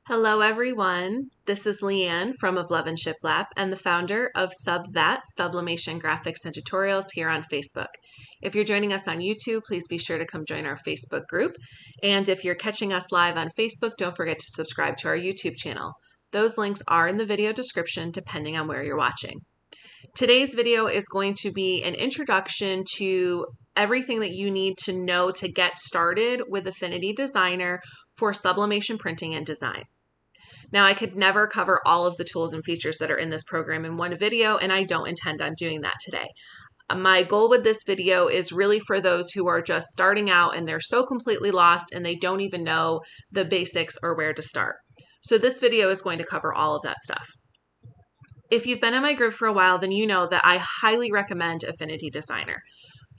Hello, everyone. This is Leanne from Of Love and Shiplap and the founder of Sublimation Graphics and Tutorials here on Facebook. If you're joining us on YouTube, please be sure to come join our Facebook group. And if you're catching us live on Facebook, don't forget to subscribe to our YouTube channel. Those links are in the video description depending on where you're watching. Today's video is going to be an introduction to everything that you need to know to get started with Affinity Designer for sublimation printing and design. Now, I could never cover all of the tools and features that are in this program in one video, and I don't intend on doing that today. My goal with this video is really for those who are just starting out and they're so completely lost and they don't even know the basics or where to start. So this video is going to cover all of that stuff. If you've been in my group for a while, then you know that I highly recommend Affinity Designer.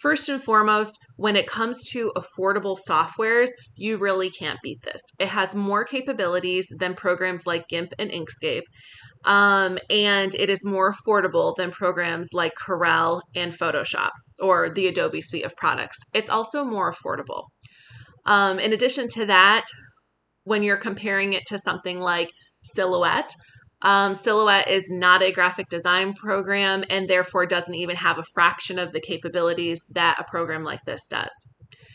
First and foremost, when it comes to affordable softwares, you really can't beat this. It has more capabilities than programs like GIMP and Inkscape, and it is more affordable than programs like Corel and Photoshop or the Adobe suite of products. It's also more affordable. In addition to that, when you're comparing it to something like Silhouette, Silhouette is not a graphic design program and therefore doesn't even have a fraction of the capabilities that a program like this does.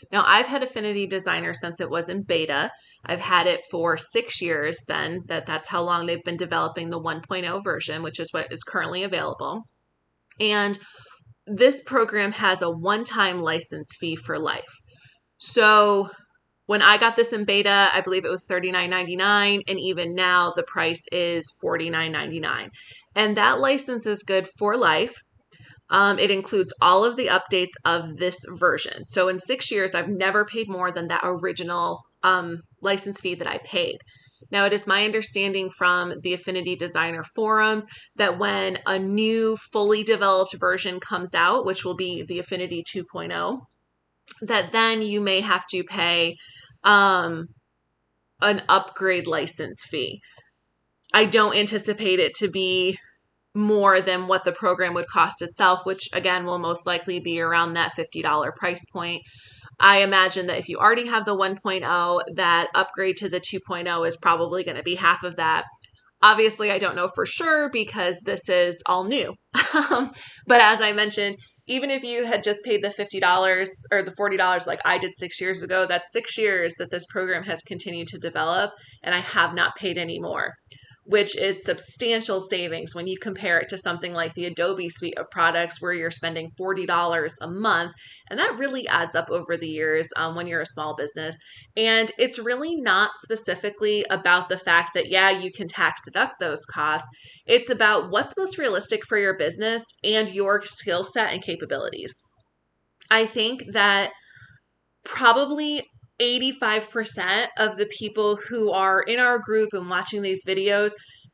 Now, I've had Affinity Designer since it was in beta. I've had it for 6 years then. That's how long they've been developing the 1.0 version, which is what is currently available. And this program has a one-time license fee for life. So when I got this in beta, I believe it was $39.99, and even now the price is $49.99. And that license is good for life. It includes all of the updates of this version. So in 6 years, I've never paid more than that original license fee that I paid. Now, it is my understanding from the Affinity Designer forums that when a new fully developed version comes out, which will be the Affinity 2.0, that then you may have to pay an upgrade license fee. I don't anticipate it to be more than what the program would cost itself, which again will most likely be around that $50 price point. I imagine that if you already have the 1.0, that upgrade to the 2.0 is probably going to be half of that. Obviously, I don't know for sure because this is all new. But as I mentioned, even if you had just paid the $50 or the $40 like I did 6 years ago, that's 6 years that this program has continued to develop, and I have not paid any more, which is substantial savings when you compare it to something like the Adobe suite of products where you're spending $40 a month. And that really adds up over the years when you're a small business. And it's really not specifically about the fact that, yeah, you can tax deduct those costs. It's about what's most realistic for your business and your skill set and capabilities. I think that probably 85% of the people who are in our group and watching these videos,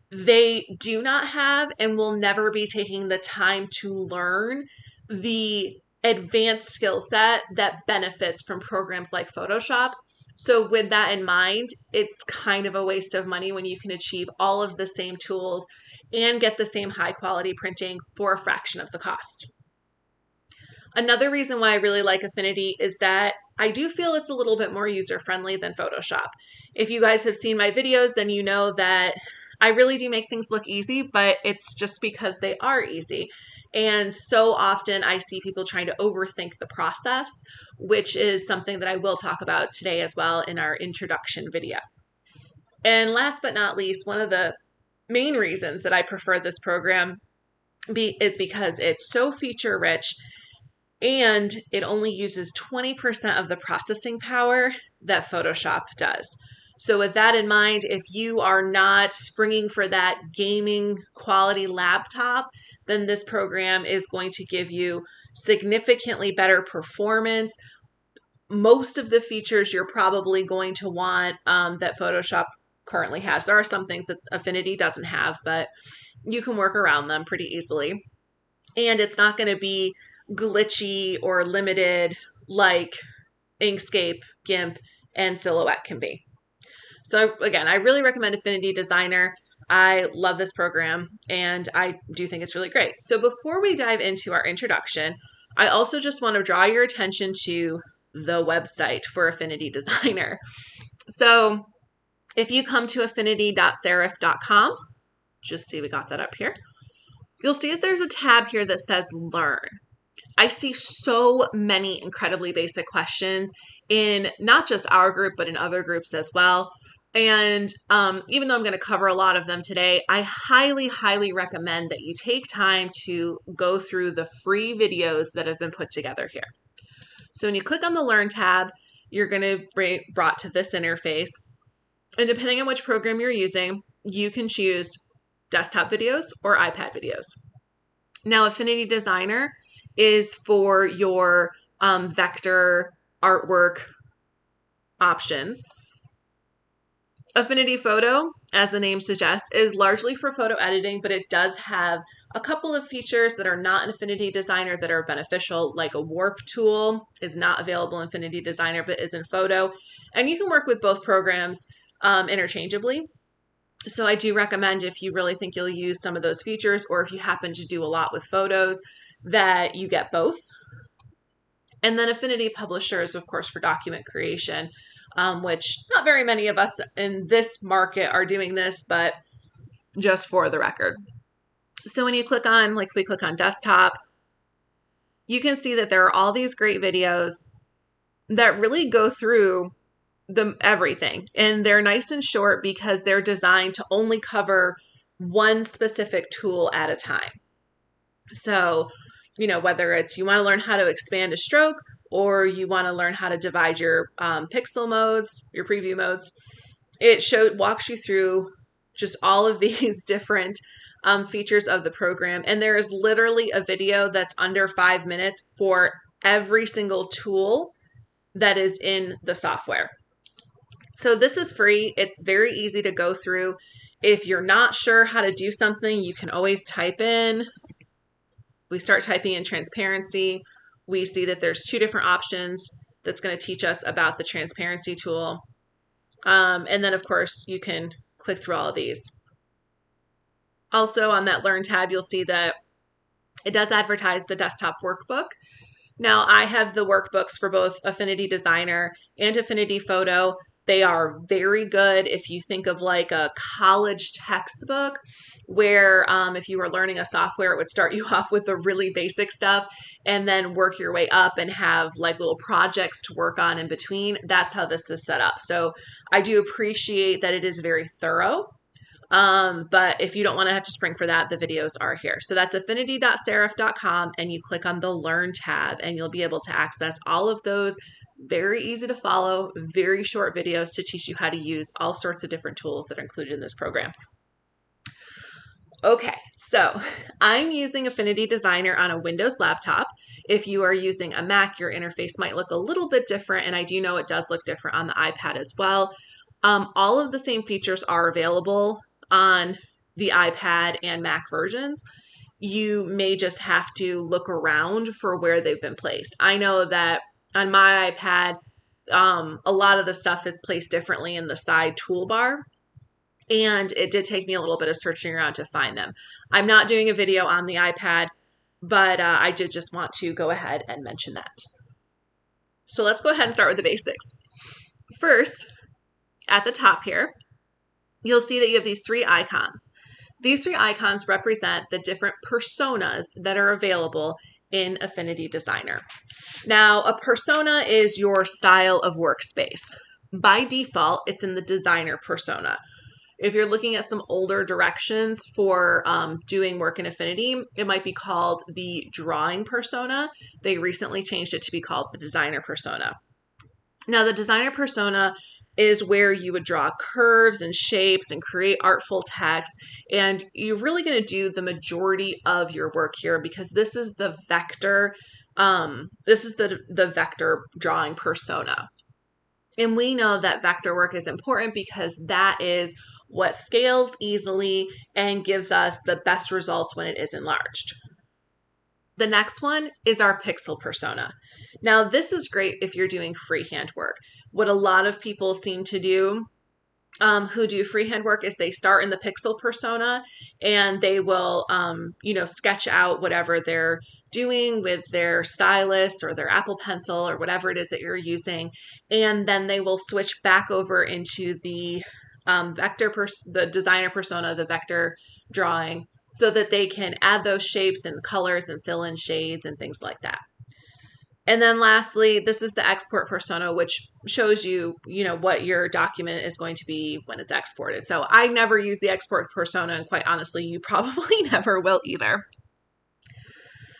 they do not have and will never be taking the time to learn the advanced skill set that benefits from programs like Photoshop. So with that in mind, it's kind of a waste of money when you can achieve all of the same tools and get the same high quality printing for a fraction of the cost. Another reason why I really like Affinity is that I do feel it's a little bit more user-friendly than Photoshop. If you guys have seen my videos, then you know that I really do make things look easy, but it's just because they are easy. And so often I see people trying to overthink the process, which is something that I will talk about today as well in our introduction video. And last but not least, one of the main reasons that I prefer this program is because it's so feature-rich and it only uses 20% of the processing power that Photoshop does. So with that in mind, if you are not springing for that gaming quality laptop, then this program is going to give you significantly better performance. Most of the features you're probably going to want that Photoshop currently has. There are some things that Affinity doesn't have, but you can work around them pretty easily. And it's not going to be glitchy or limited like Inkscape, GIMP, and Silhouette can be. So again, I really recommend Affinity Designer. I love this program and I do think it's really great. So before we dive into our introduction, I also just want to draw your attention to the website for Affinity Designer. So If you come to affinity.serif.com, just see we got that up here, you'll see that there's a tab here that says Learn. I see so many incredibly basic questions in not just our group, but in other groups as well. And even though I'm going to cover a lot of them today, I highly, highly recommend that you take time to go through the free videos that have been put together here. So when you click on the Learn tab, you're going to be brought to this interface. And depending on which program you're using, you can choose desktop videos or iPad videos. Now, Affinity Designer is for your vector artwork options. Affinity Photo, as the name suggests, is largely for photo editing, but it does have a couple of features that are not in Affinity Designer that are beneficial, like a warp tool is not available in Affinity Designer, but is in Photo. And you can work with both programs interchangeably. So I do recommend, if you really think you'll use some of those features, or if you happen to do a lot with photos, that you get both. And then Affinity Publisher is, of course, for document creation, which not very many of us in this market are doing this, but just for the record. So when you click on, like we click on desktop, you can see that there are all these great videos that really go through everything. And they're nice and short because they're designed to only cover one specific tool at a time. So, whether it's you want to learn how to expand a stroke, or you want to learn how to divide your pixel modes, your preview modes, it walks you through just all of these different features of the program. And there is literally a video that's under 5 minutes for every single tool that is in the software. So this is free. It's very easy to go through. If you're not sure how to do something, you can always type in. We start typing in transparency. We see that there's 2 different options that's going to teach us about the transparency tool. And then, of course, you can click through all of these. Also, on that Learn tab, you'll see that it does advertise the desktop workbook. Now, I have the workbooks for both Affinity Designer and Affinity Photo. They are very good if you think of like a college textbook where if you were learning a software, it would start you off with the really basic stuff and then work your way up and have like little projects to work on in between. That's how this is set up. So I do appreciate that it is very thorough. But if you don't want to have to spring for that, the videos are here. So that's affinity.serif.com, and you click on the Learn tab and you'll be able to access all of those very easy to follow, very short videos to teach you how to use all sorts of different tools that are included in this program. Okay, so I'm using Affinity Designer on a Windows laptop. If you are using a Mac, your interface might look a little bit different, and I do know it does look different on the iPad as well. All of the same features are available on the iPad and Mac versions. You may just have to look around for where they've been placed. I know that on my iPad, a lot of the stuff is placed differently in the side toolbar, and it did take me a little bit of searching around to find them. I'm not doing a video on the iPad, but I did just want to go ahead and mention that. So let's go ahead and start with the basics. First, at the top here, you'll see that you have these 3 icons. These 3 icons represent the different personas that are available in Affinity Designer. Now, a persona is your style of workspace. By default, it's in the designer persona. If you're looking at some older directions for doing work in Affinity, it might be called the drawing persona. They recently changed it to be called the designer persona. Now, the designer persona is where you would draw curves and shapes and create artful text. And you're really going to do the majority of your work here because this is the vector. This is the vector drawing persona. And we know that vector work is important because that is what scales easily and gives us the best results when it is enlarged. The next one is our pixel persona. Now, this is great if you're doing freehand work. What a lot of people seem to do who do freehand work is they start in the pixel persona and they will, sketch out whatever they're doing with their stylus or their Apple Pencil or whatever it is that you're using. And then they will switch back over into the the designer persona, the vector drawing, so that they can add those shapes and colors and fill in shades and things like that. And then lastly, this is the export persona, which shows you, what your document is going to be when it's exported. So I never use the export persona, and quite honestly, you probably never will either.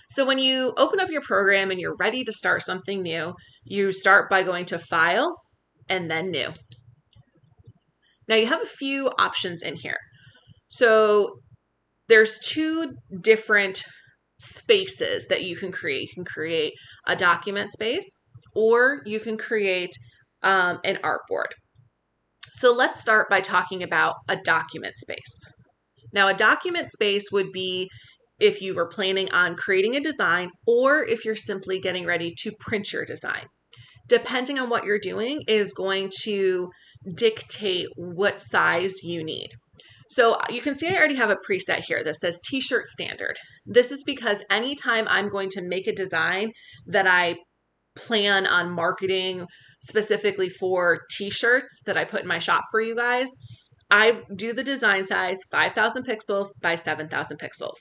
So when you open up your program and you're ready to start something new, you start by going to File and then New. Now you have a few options in here. So there's two different spaces that you can create. You can create a document space, or you can create an artboard. So let's start by talking about a document space. Now, a document space would be if you were planning on creating a design, or if you're simply getting ready to print your design. Depending on what you're doing is going to dictate what size you need. So you can see I already have a preset here that says t-shirt standard. This is because anytime I'm going to make a design that I plan on marketing specifically for t-shirts that I put in my shop for you guys, I do the design size 5,000 pixels by 7,000 pixels.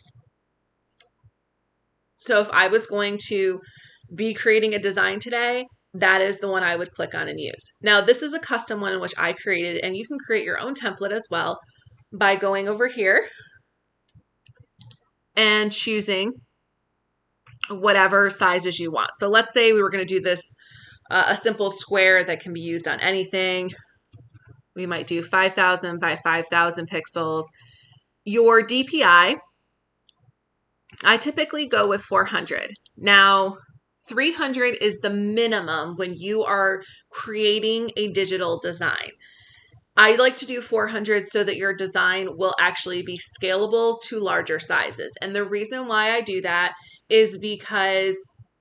So if I was going to be creating a design today, that is the one I would click on and use. Now, this is a custom one in which I created, and you can create your own template as well by going over here and choosing whatever sizes you want. So let's say we were going to do this, a simple square that can be used on anything. We might do 5,000 by 5,000 pixels. Your DPI, I typically go with 400. Now, 300 is the minimum when you are creating a digital design. I like to do 400 so that your design will actually be scalable to larger sizes. And the reason why I do that is because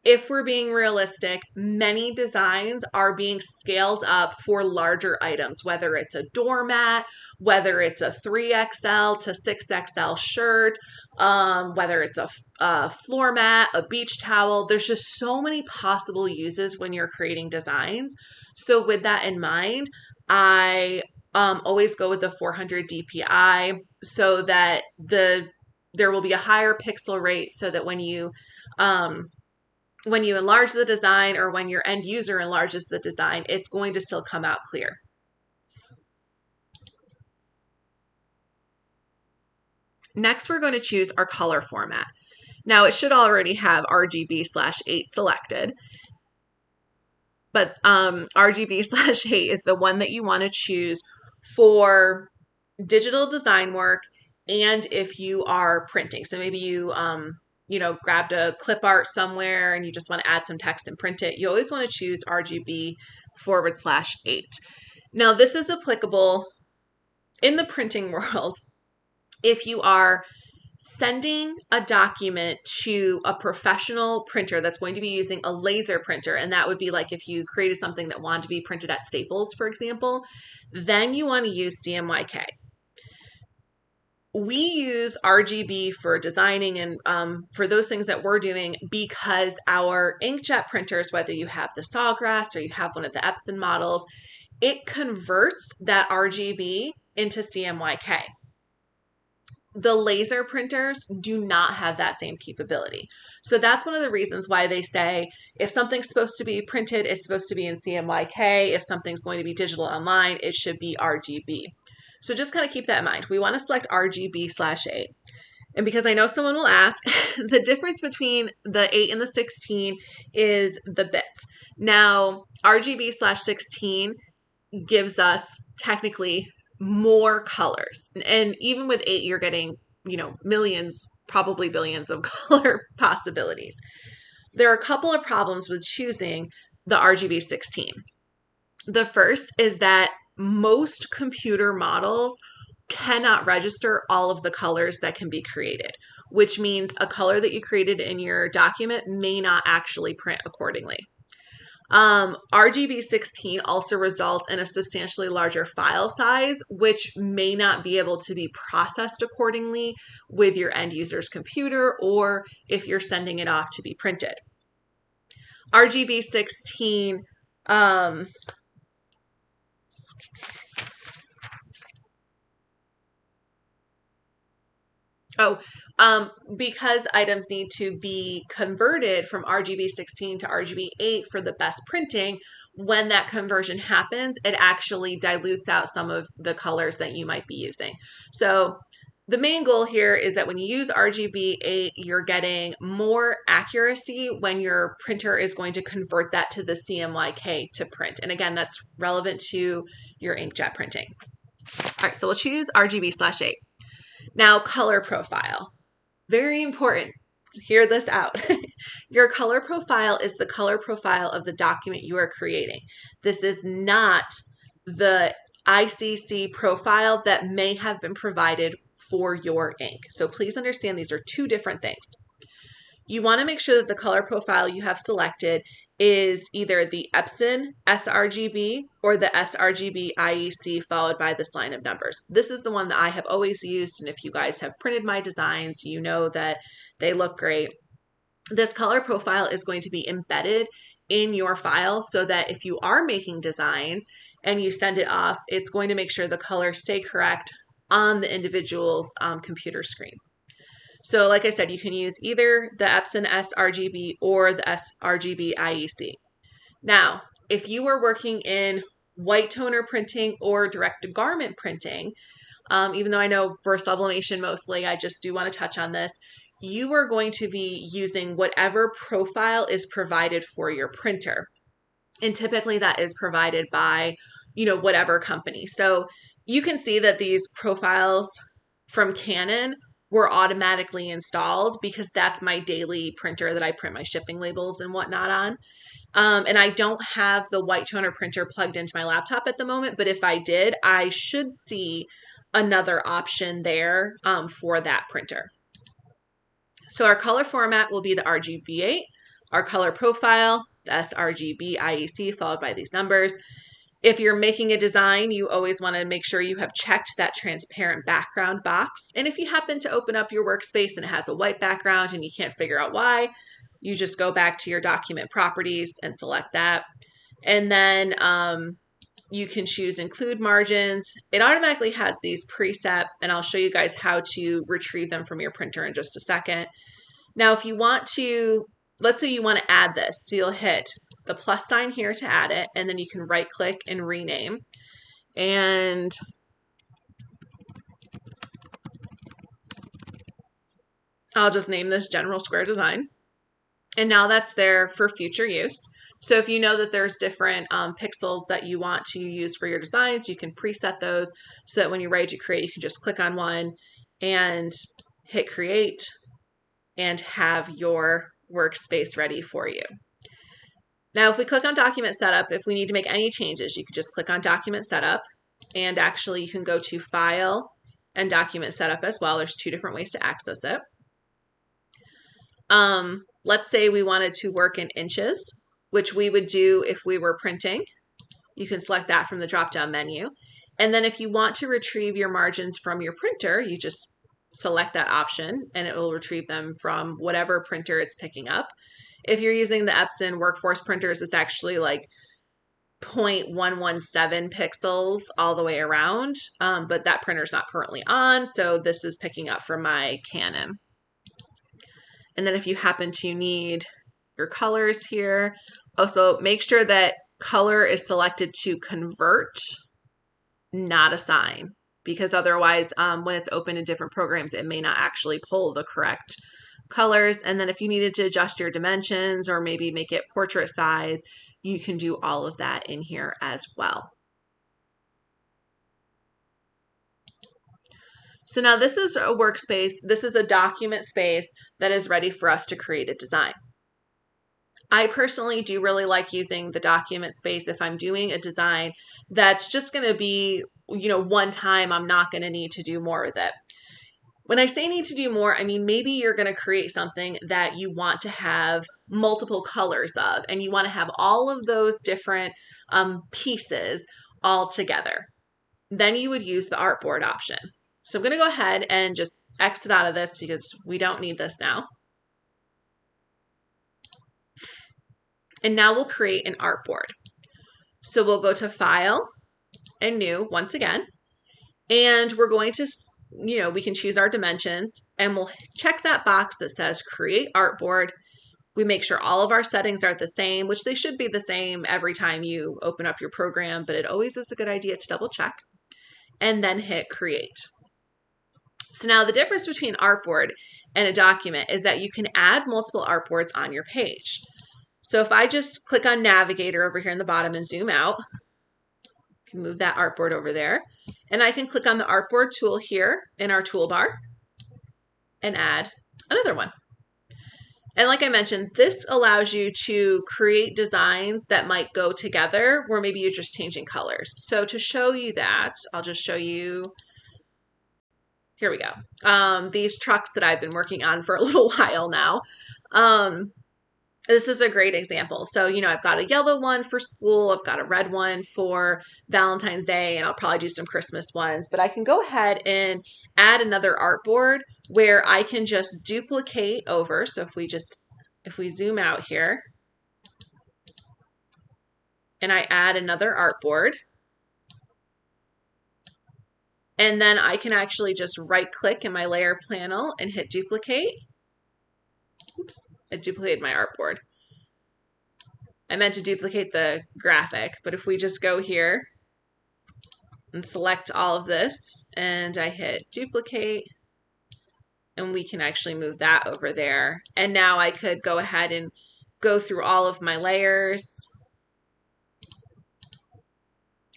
if we're being realistic, many designs are being scaled up for larger items, whether it's a doormat, whether it's a 3XL to 6XL shirt, whether it's a floor mat, a beach towel. There's just so many possible uses when you're creating designs. So with that in mind, I always go with the 400 DPI so that there will be a higher pixel rate, so that when you enlarge the design, or when your end user enlarges the design, it's going to still come out clear. Next, we're going to choose our color format. Now, it should already have RGB/8 selected, but RGB/8 is the one that you want to choose for digital design work, and if you are printing. So maybe you grabbed a clip art somewhere and you just want to add some text and print it. You always want to choose RGB/8. Now, this is applicable in the printing world if you are sending a document to a professional printer that's going to be using a laser printer, and that would be like if you created something that wanted to be printed at Staples, for example, then you want to use CMYK. We use RGB for designing and for those things that we're doing, because our inkjet printers, whether you have the Sawgrass or you have one of the Epson models, it converts that RGB into CMYK. The laser printers do not have that same capability. So that's one of the reasons why they say if something's supposed to be printed, it's supposed to be in CMYK. If something's going to be digital online, it should be RGB. So just kind of keep that in mind. We want to select RGB/8. And because I know someone will ask, the difference between the 8 and the 16 is the bits. Now, RGB/16 gives us technically more colors. And even with 8, you're getting, millions, probably billions of color possibilities. There are a couple of problems with choosing the RGB/16. The first is that most computer models cannot register all of the colors that can be created, which means a color that you created in your document may not actually print accordingly. RGB/16 also results in a substantially larger file size, which may not be able to be processed accordingly with your end user's computer, or if you're sending it off to be printed. RGB/16 Oh, because items need to be converted from RGB 16 to RGB 8 for the best printing, when that conversion happens, it actually dilutes out some of the colors that you might be using. So the main goal here is that when you use RGB 8, you're getting more accuracy when your printer is going to convert that to the CMYK to print. And again, that's relevant to your inkjet printing. All right, so we'll choose RGB/8. Now, color profile. Very important. Hear this out. Your color profile is the color profile of the document you are creating. This is not the ICC profile that may have been provided for your ink. So please understand these are two different things. You want to make sure that the color profile you have selected is either the Epson sRGB or the sRGB IEC followed by this line of numbers. This is the one that I have always used, and if you guys have printed my designs, you know that they look great. This color profile is going to be embedded in your file so that if you are making designs and you send it off, it's going to make sure the colors stay correct on the individual's computer screen. So like I said, you can use either the Epson sRGB or the sRGB IEC. Now, if you are working in white toner printing or direct to garment printing, even though I know for sublimation mostly, I just do want to touch on this, you are going to be using whatever profile is provided for your printer. And typically that is provided by, whatever company. So you can see that these profiles from Canon were automatically installed because that's my daily printer that I print my shipping labels and whatnot on. And I don't have the white toner printer plugged into my laptop at the moment, but if I did, I should see another option there for that printer. So our color format will be the RGB8, our color profile, the sRGB IEC followed by these numbers. If you're making a design, you always want to make sure you have checked that transparent background box. And if you happen to open up your workspace and it has a white background and you can't figure out why, you just go back to your document properties and select that. And then you can choose include margins. It automatically has these preset, and I'll show you guys how to retrieve them from your printer in just a second. Now, if you want to, let's say you want to add this, so you'll hit the plus sign here to add it, and then you can right click and rename. And I'll just name this General Square Design. And now that's there for future use. So if you know that there's different pixels that you want to use for your designs, you can preset those so that when you're ready to create, you can just click on one and hit create and have your workspace ready for you. Now, if we click on document setup, if we need to make any changes, you can just click on document setup, and actually you can go to file and document setup as well. There's two different ways to access it. Let's say we wanted to work in inches, which we would do if we were printing. You can select that from the drop-down menu. And then if you want to retrieve your margins from your printer, you just select that option and it will retrieve them from whatever printer it's picking up. If you're using the Epson workforce printers, it's actually like 0.117 pixels all the way around, but that printer is not currently on, so this is picking up from my Canon. And then if you happen to need your colors here, also make sure that color is selected to convert, not assign, because otherwise when it's open in different programs, it may not actually pull the correct colors. And then if you needed to adjust your dimensions or maybe make it portrait size, you can do all of that in here as well. So now this is a workspace. This is a document space that is ready for us to create a design. I personally do really like using the document space if I'm doing a design that's just going to be, one time. I'm not going to need to do more with it. When I say need to do more, I mean, maybe you're going to create something that you want to have multiple colors of, and you want to have all of those different pieces all together. Then you would use the artboard option. So I'm going to go ahead and just exit out of this because we don't need this now. And now we'll create an artboard. So we'll go to File and New once again, and we're going to we can choose our dimensions and we'll check that box that says create artboard. We make sure all of our settings are the same, which they should be the same every time you open up your program, but it always is a good idea to double check, and then hit create. So now the difference between artboard and a document is that you can add multiple artboards on your page. So if I just click on Navigator over here in the bottom and zoom out, I can move that artboard over there, and I can click on the artboard tool here in our toolbar and add another one. And like I mentioned, this allows you to create designs that might go together where maybe you're just changing colors. So to show you that, I'll just show you, here we go. These trucks that I've been working on for a little while now. This is a great example. So, I've got a yellow one for school, I've got a red one for Valentine's Day, and I'll probably do some Christmas ones, but I can go ahead and add another artboard where I can just duplicate over. So if we zoom out here and I add another artboard, and then I can actually just right click in my layer panel and hit duplicate. Oops, I duplicated my artboard. I meant to duplicate the graphic, but if we just go here and select all of this and I hit duplicate, and we can actually move that over there. And now I could go ahead and go through all of my layers.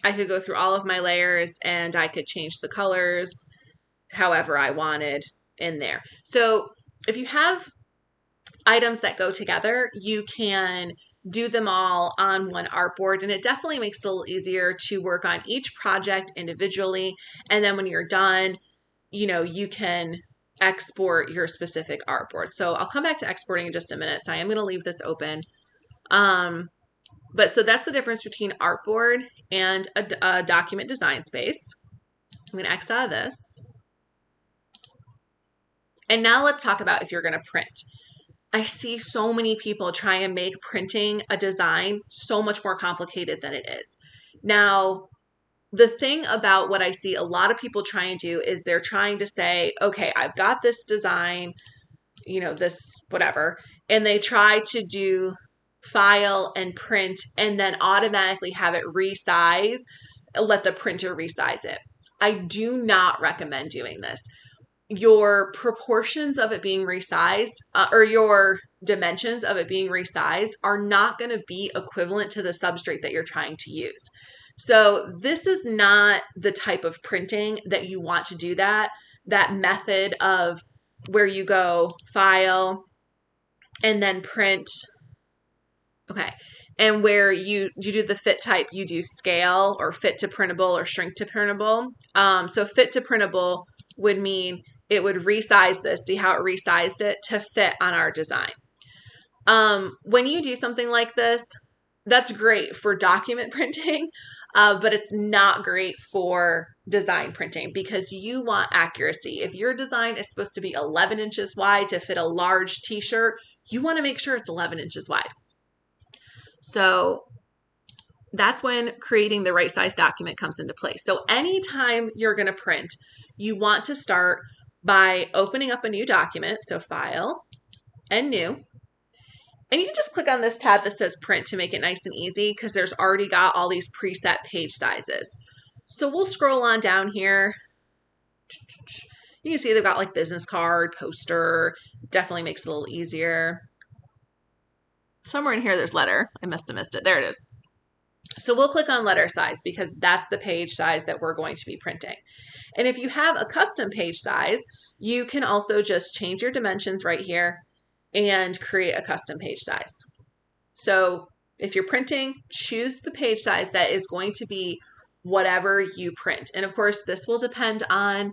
I could go through all of my layers and I could change the colors however I wanted in there. So if you have items that go together, you can do them all on one artboard, and it definitely makes it a little easier to work on each project individually. And then when you're done, you can export your specific artboard. So I'll come back to exporting in just a minute. So I am going to leave this open. But so that's the difference between artboard and a document design space. I'm going to X out of this. And now let's talk about if you're going to print. I see so many people try and make printing a design so much more complicated than it is. Now, the thing about what I see a lot of people try and do is they're trying to say, okay, I've got this design, this whatever, and they try to do file and print and then automatically have it resize, let the printer resize it. I do not recommend doing this. Your proportions of it being resized or your dimensions of it being resized are not going to be equivalent to the substrate that you're trying to use. So this is not the type of printing that you want to do that method of where you go file and then print. Okay. And where you do the fit type, you do scale or fit to printable or shrink to printable. So fit to printable would mean it would resize this. See how it resized it to fit on our design. When you do something like this, that's great for document printing, but it's not great for design printing because you want accuracy. If your design is supposed to be 11 inches wide to fit a large t-shirt, you want to make sure it's 11 inches wide. So that's when creating the right size document comes into play. So anytime you're going to print, you want to start by opening up a new document. So file and new. And you can just click on this tab that says print to make it nice and easy because there's already got all these preset page sizes. So we'll scroll on down here. You can see they've got like business card, poster, definitely makes it a little easier. Somewhere in here there's letter. I must have missed it. There it is. So we'll click on letter size because that's the page size that we're going to be printing. And if you have a custom page size, you can also just change your dimensions right here and create a custom page size. So if you're printing, choose the page size that is going to be whatever you print. And of course, this will depend on,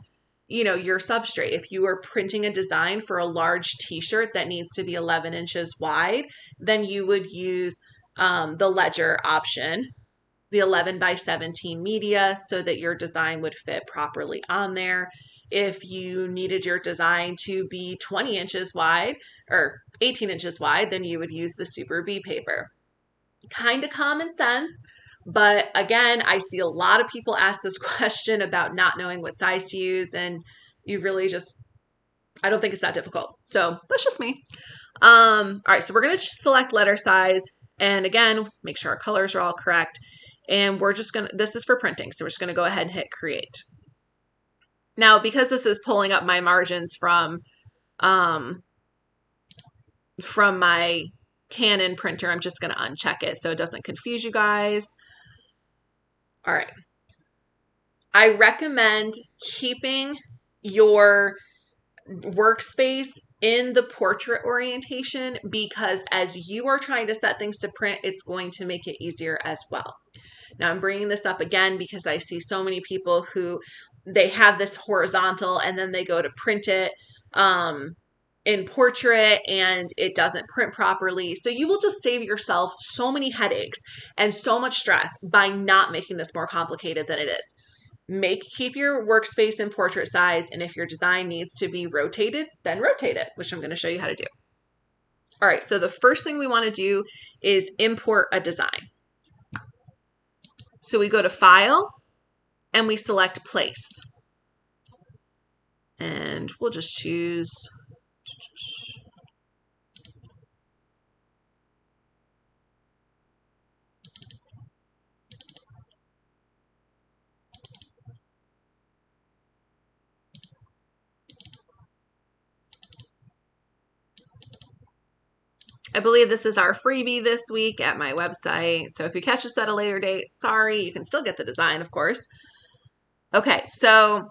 your substrate. If you are printing a design for a large t-shirt that needs to be 11 inches wide, then you would use the ledger option, the 11 by 17 media, so that your design would fit properly on there. If you needed your design to be 20 inches wide or 18 inches wide, then you would use the Super B paper. Kind of common sense, but again, I see a lot of people ask this question about not knowing what size to use, and You really just, I don't think it's that difficult. So that's just me. All right, so we're going to select letter size. And again, make sure our colors are all correct. And we're just going to, this is for printing. So we're just going to go ahead and hit create. Now, because this is pulling up my margins from my Canon printer, I'm just going to uncheck it so it doesn't confuse you guys. All right. I recommend keeping your workspace in the portrait orientation because as you are trying to set things to print, it's going to make it easier as well. Now I'm bringing this up again because I see so many people who they have this horizontal and then they go to print it in portrait and it doesn't print properly. So you will just save yourself so many headaches and so much stress by not making this more complicated than it is. Keep your workspace in portrait size, and if your design needs to be rotated, then rotate it, which I'm going to show you how to do. All right, so the first thing we want to do is import a design. So we go to File, and we select Place. And we'll just choose I believe this is our freebie this week at my website. So if you catch us at a later date, sorry, you can still get the design, of course. Okay, so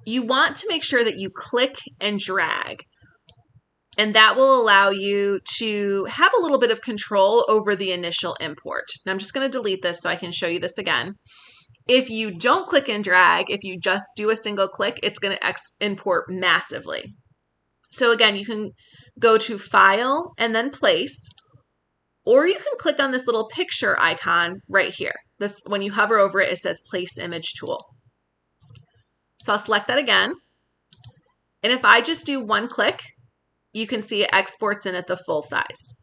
you want to make sure that you click and drag. And that will allow you to have a little bit of control over the initial import. Now I'm just going to delete this so I can show you this again. If you don't click and drag, if you just do a single click, it's going to import massively. So again, you can go to File and then Place, or you can click on this little picture icon right here. This, when you hover over it, it says Place Image Tool. So I'll select that again. And if I just do one click, you can see it exports in at the full size.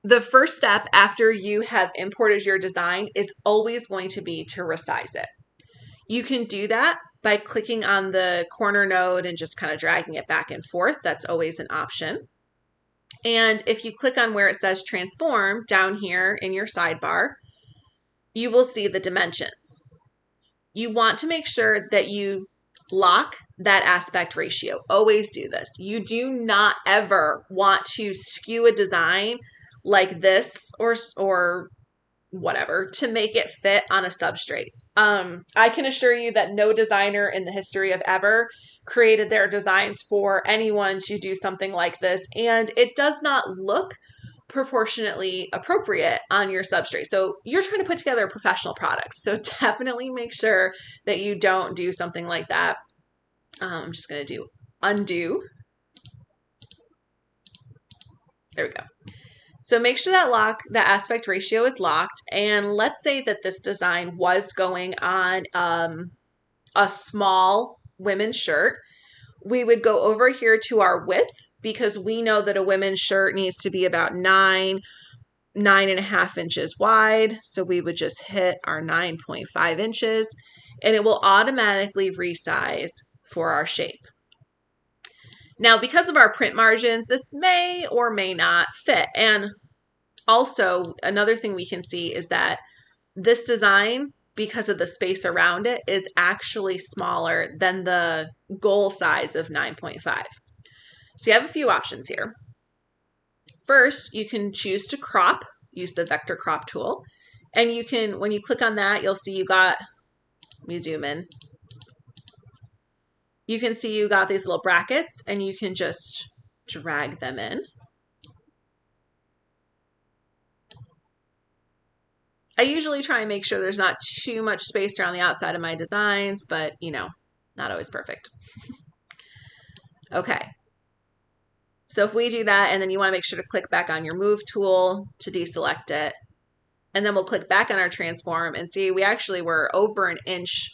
The first step after you have imported your design is always going to be to resize it. You can do that by clicking on the corner node and just kind of dragging it back and forth. That's always an option. And if you click on where it says transform down here in your sidebar, you will see the dimensions. You want to make sure that you lock that aspect ratio. Always do this. You do not ever want to skew a design like this or whatever to make it fit on a substrate. I can assure you that no designer in the history of ever created their designs for anyone to do something like this, and it does not look proportionately appropriate on your substrate. So you're trying to put together a professional product. So definitely make sure that you don't do something like that. I'm just going to do undo. There we go. So make sure that aspect ratio is locked. And let's say that this design was going on a small women's shirt. We would go over here to our width because we know that a women's shirt needs to be about 9.5 inches wide. So we would just hit our 9.5 inches and it will automatically resize for our shape. Now, because of our print margins, this may or may not fit. And also, another thing we can see is that this design, because of the space around it, is actually smaller than the goal size of 9.5. So you have a few options here. First, you can choose to crop, use the vector crop tool. And you can, when you click on that, you'll see you got, let me zoom in. You can see you got these little brackets and you can just drag them in. I usually try and make sure there's not too much space around the outside of my designs, but you know, not always perfect. Okay. So if we do that, and then you want to make sure to click back on your move tool to deselect it. And then we'll click back on our transform and see we actually were over an inch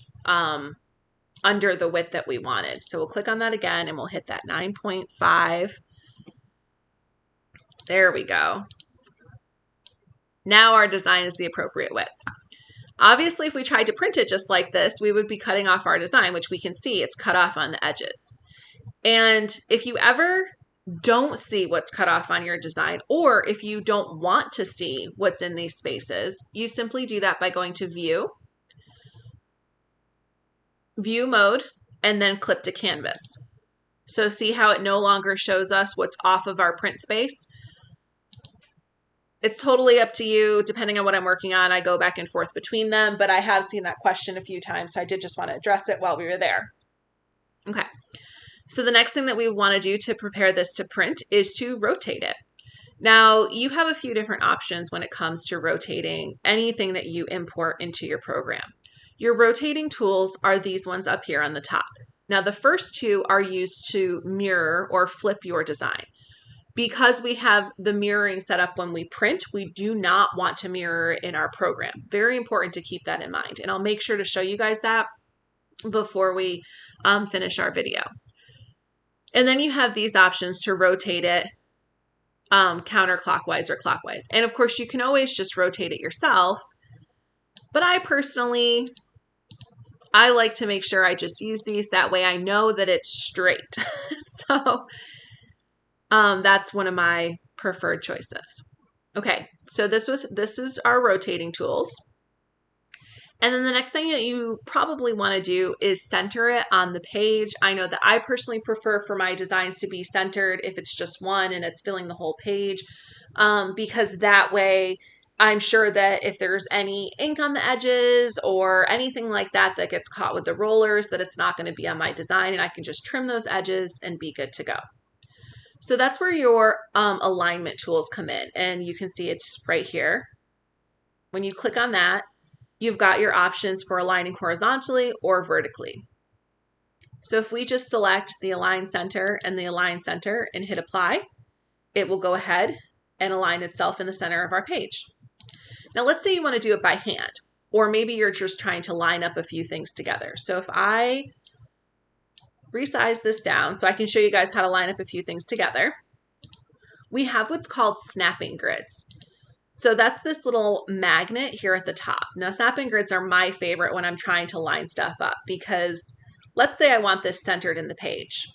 under the width that we wanted. So we'll click on that again and we'll hit that 9.5. There we go. Now our design is the appropriate width. Obviously, if we tried to print it just like this, we would be cutting off our design, which we can see it's cut off on the edges. And if you ever don't see what's cut off on your design, or if you don't want to see what's in these spaces, you simply do that by going to View Mode, and then Clip to Canvas. So see how it no longer shows us what's off of our print space? It's totally up to you. Depending on what I'm working on, I go back and forth between them, but I have seen that question a few times, so I did just want to address it while we were there. Okay, so the next thing that we want to do to prepare this to print is to rotate it. Now, you have a few different options when it comes to rotating anything that you import into your program. Your rotating tools are these ones up here on the top. Now, the first two are used to mirror or flip your design. Because we have the mirroring set up when we print, we do not want to mirror in our program. Very important to keep that in mind. And I'll make sure to show you guys that before we finish our video. And then you have these options to rotate it counterclockwise or clockwise. And of course, you can always just rotate it yourself. But I like to make sure I just use these. That way I know that it's straight. So that's one of my preferred choices. Okay, so this is our rotating tools. And then the next thing that you probably want to do is center it on the page. I know that I personally prefer for my designs to be centered if it's just one and it's filling the whole page, because that way I'm sure that if there's any ink on the edges or anything like that that gets caught with the rollers, that it's not going to be on my design, and I can just trim those edges and be good to go. So that's where your alignment tools come in, and you can see it's right here. When you click on that, you've got your options for aligning horizontally or vertically. So if we just select the Align Center and the Align Center and hit Apply, it will go ahead and align itself in the center of our page. Now let's say you want to do it by hand, or maybe you're just trying to line up a few things together. So if I resize this down so I can show you guys how to line up a few things together, we have what's called snapping grids. So that's this little magnet here at the top. Now, snapping grids are my favorite when I'm trying to line stuff up, because let's say I want this centered in the page.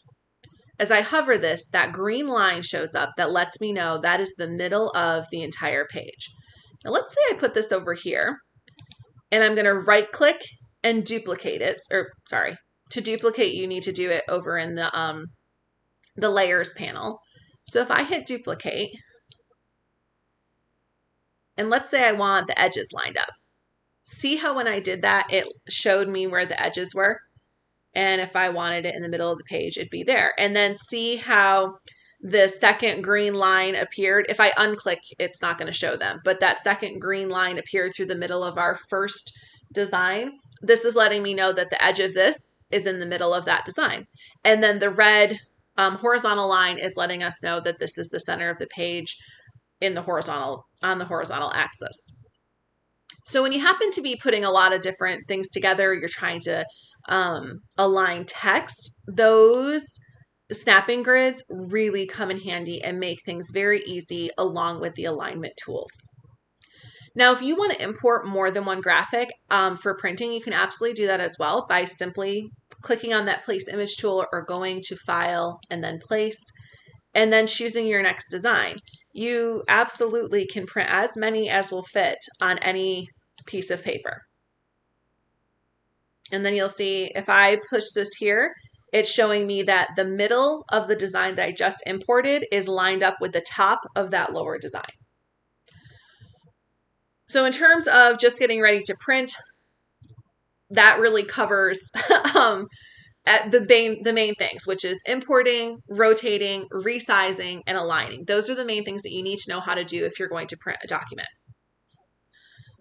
As I hover this, that green line shows up that lets me know that is the middle of the entire page. Now, let's say I put this over here, and I'm going to right click and duplicate it, or sorry, to duplicate, you need to do it over in the layers panel. So if I hit duplicate, and let's say I want the edges lined up. See how when I did that, it showed me where the edges were? And if I wanted it in the middle of the page, it'd be there. And then see how the second green line appeared? If I unclick, it's not going to show them, but that second green line appeared through the middle of our first design. This is letting me know that the edge of this is in the middle of that design. And then the red horizontal line is letting us know that this is the center of the page on the horizontal axis. So when you happen to be putting a lot of different things together, you're trying to align text, those snapping grids really come in handy and make things very easy along with the alignment tools. Now, if you want to import more than one graphic for printing, you can absolutely do that as well by simply clicking on that Place Image tool or going to File and then Place, and then choosing your next design. You absolutely can print as many as will fit on any piece of paper. And then you'll see if I push this here, it's showing me that the middle of the design that I just imported is lined up with the top of that lower design. So in terms of just getting ready to print, that really covers the main things, which is importing, rotating, resizing, and aligning. Those are the main things that you need to know how to do if you're going to print a document.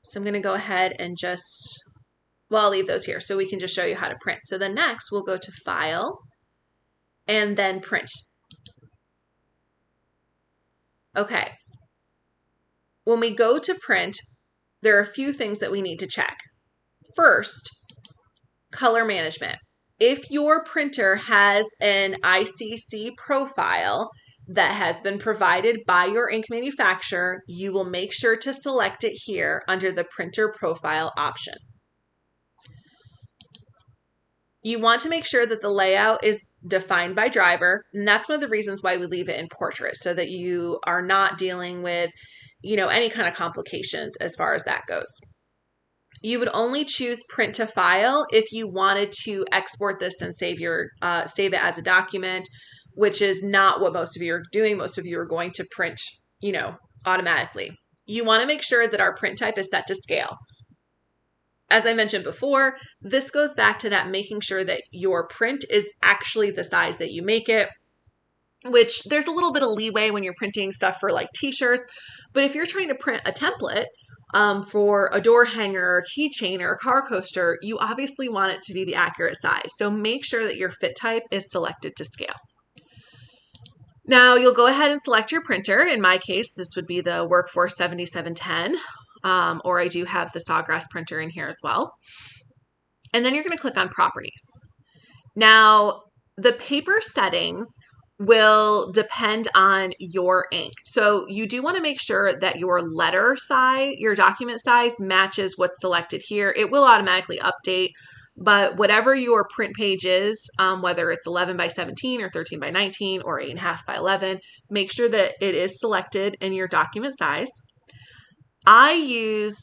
So I'm going to go ahead and I'll leave those here so we can just show you how to print. So then next we'll go to File and then Print. Okay. When we go to print, there are a few things that we need to check. First, color management. If your printer has an ICC profile, that has been provided by your ink manufacturer, you will make sure to select it here under the printer profile option. You want to make sure that the layout is defined by driver, and that's one of the reasons why we leave it in portrait, so that you are not dealing with, any kind of complications as far as that goes. You would only choose print to file if you wanted to export this and save it as a document, which is not what most of you are doing. Most of you are going to print, automatically. You want to make sure that our print type is set to scale. As I mentioned before, this goes back to that making sure that your print is actually the size that you make it, which there's a little bit of leeway when you're printing stuff for like t-shirts. But if you're trying to print a template for a door hanger, a keychain, or a car coaster, you obviously want it to be the accurate size. So make sure that your fit type is selected to scale. Now you'll go ahead and select your printer. In my case, this would be the Workforce 7710, or I do have the Sawgrass printer in here as well. And then you're going to click on Properties. Now, the paper settings will depend on your ink. So you do want to make sure that your letter size, your document size matches what's selected here. It will automatically update, but whatever your print page is, whether it's 11 by 17 or 13 by 19 or 8.5 by 11, make sure that it is selected in your document size. I use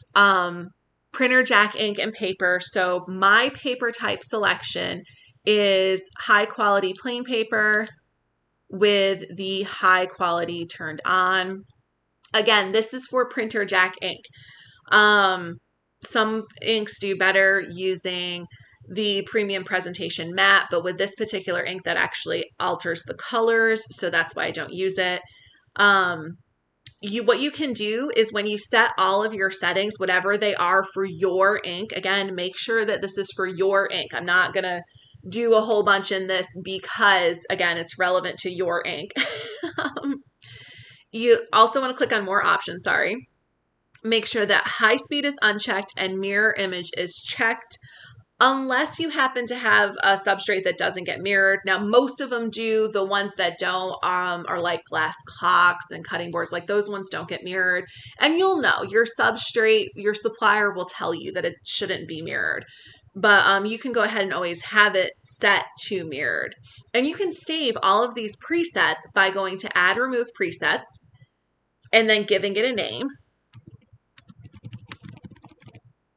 printer jack ink and paper. So my paper type selection is high quality plain paper with the high quality turned on. Again, this is for printer jack ink. Some inks do better using the premium presentation matte, but with this particular ink that actually alters the colors, so that's why I don't use it. What you can do is when you set all of your settings, whatever they are for your ink, again, make sure that this is for your ink. I'm not going to do a whole bunch in this because, again, it's relevant to your ink. You also want to click on more options, sorry. Make sure that high speed is unchecked and mirror image is checked, unless you happen to have a substrate that doesn't get mirrored. Now, most of them do. The ones that don't are like glass clocks and cutting boards. Like those ones don't get mirrored. And you'll know, your substrate, your supplier will tell you that it shouldn't be mirrored. But you can go ahead and always have it set to mirrored. And you can save all of these presets by going to Add Remove Presets and then giving it a name.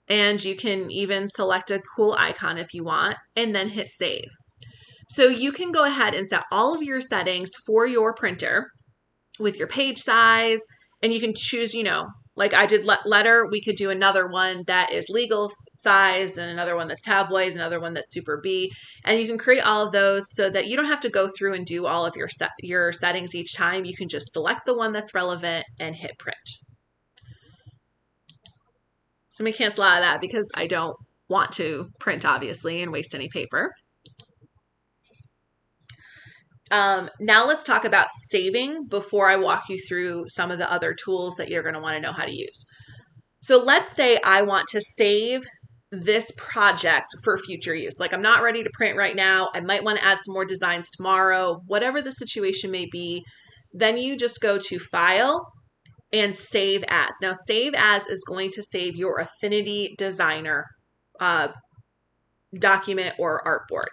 And you can even select a cool icon if you want, and then hit save. So you can go ahead and set all of your settings for your printer with your page size, and you can choose, like I did letter, we could do another one that is legal size and another one that's tabloid, another one that's super B. And you can create all of those so that you don't have to go through and do all of your settings each time. You can just select the one that's relevant and hit print. So let me cancel out of that because I don't want to print, obviously, and waste any paper. Now let's talk about saving before I walk you through some of the other tools that you're going to want to know how to use. So let's say I want to save this project for future use. Like I'm not ready to print right now. I might want to add some more designs tomorrow, whatever the situation may be. Then you just go to File and Save As. Now, Save As is going to save your Affinity Designer document or artboard.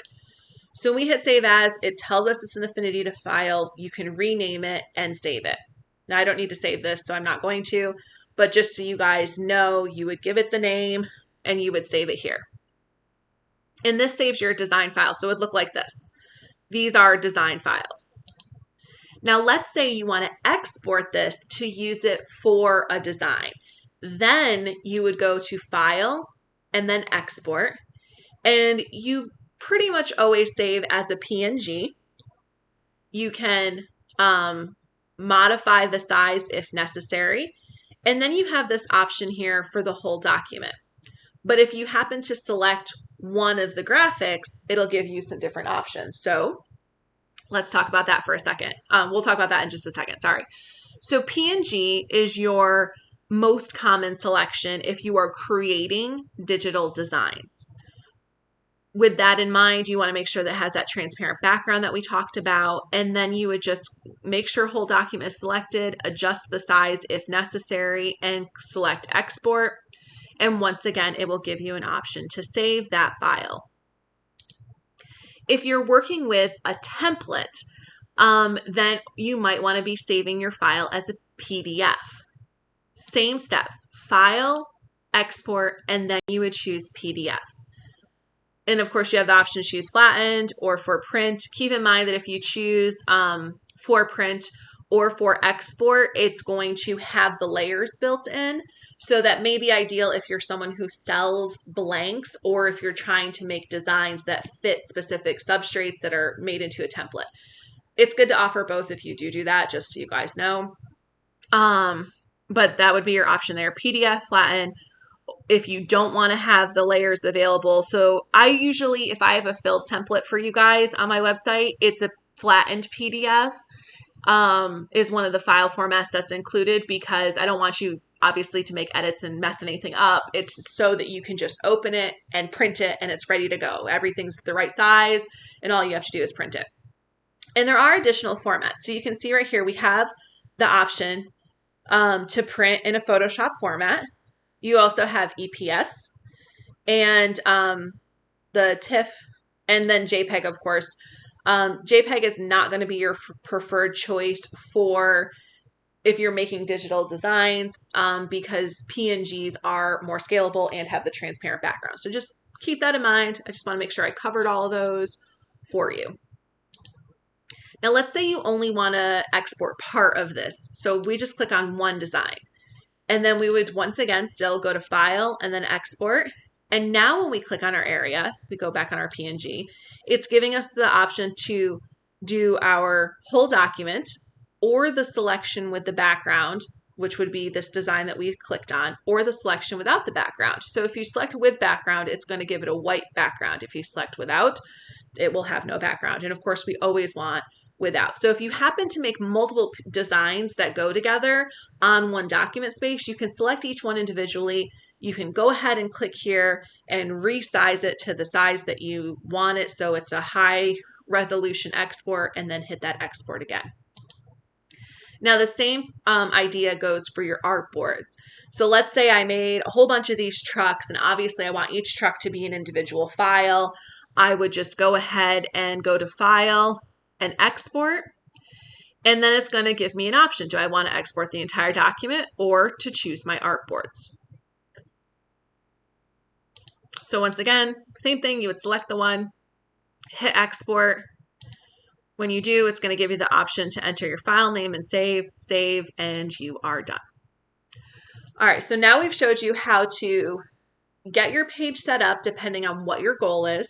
So we hit Save As. It tells us it's an Affinity to file. You can rename it and save it. Now, I don't need to save this, so I'm not going to. But just so you guys know, you would give it the name and you would save it here. And this saves your design file. So it would look like this. These are design files. Now, let's say you want to export this to use it for a design. Then you would go to File and then Export. And you pretty much always save as a PNG. You can modify the size if necessary. And then you have this option here for the whole document. But if you happen to select one of the graphics, it'll give you some different options. So let's talk about that for a second. We'll talk about that in just a second, sorry. So PNG is your most common selection if you are creating digital designs. with that in mind, you want to make sure that it has that transparent background that we talked about. And then you would just make sure whole document is selected, adjust the size if necessary, and select export. And once again, it will give you an option to save that file. If you're working with a template, then you might want to be saving your file as a PDF. Same steps, file, export, and then you would choose PDF. And of course, you have the option to choose flattened or for print. Keep in mind that if you choose for print or for export, it's going to have the layers built in. So that may be ideal if you're someone who sells blanks or if you're trying to make designs that fit specific substrates that are made into a template. It's good to offer both if you do that, just so you guys know. But that would be your option there, PDF, flatten, if you don't want to have the layers available. So I usually, if I have a filled template for you guys on my website, it's a flattened PDF is one of the file formats that's included because I don't want you obviously to make edits and mess anything up. It's so that you can just open it and print it and it's ready to go. Everything's the right size and all you have to do is print it. And there are additional formats. So you can see right here, we have the option to print in a Photoshop format. You also have EPS and the TIFF and then JPEG, of course. JPEG is not going to be your preferred choice for if you're making digital designs because PNGs are more scalable and have the transparent background. So just keep that in mind. I just want to make sure I covered all of those for you. Now, let's say you only want to export part of this. So we just click on one design. And then we would once again still go to File and then Export. And now when we click on our area, we go back on our PNG, it's giving us the option to do our whole document or the selection with the background, which would be this design that we've clicked on, or the selection without the background. So if you select with background, it's going to give it a white background. If you select without, it will have no background. And of course, we always want without. So if you happen to make multiple designs that go together on one document space, you can select each one individually. You can go ahead and click here and resize it to the size that you want it. So it's a high resolution export and then hit that export again. Now the same idea goes for your artboards. So let's say I made a whole bunch of these trucks and obviously I want each truck to be an individual file. I would just go ahead and go to File and Export. And then it's going to give me an option. Do I want to export the entire document or to choose my artboards? So once again, same thing, you would select the one, hit Export. When you do, it's going to give you the option to enter your file name and save, and you are done. All right, so now we've showed you how to get your page set up depending on what your goal is.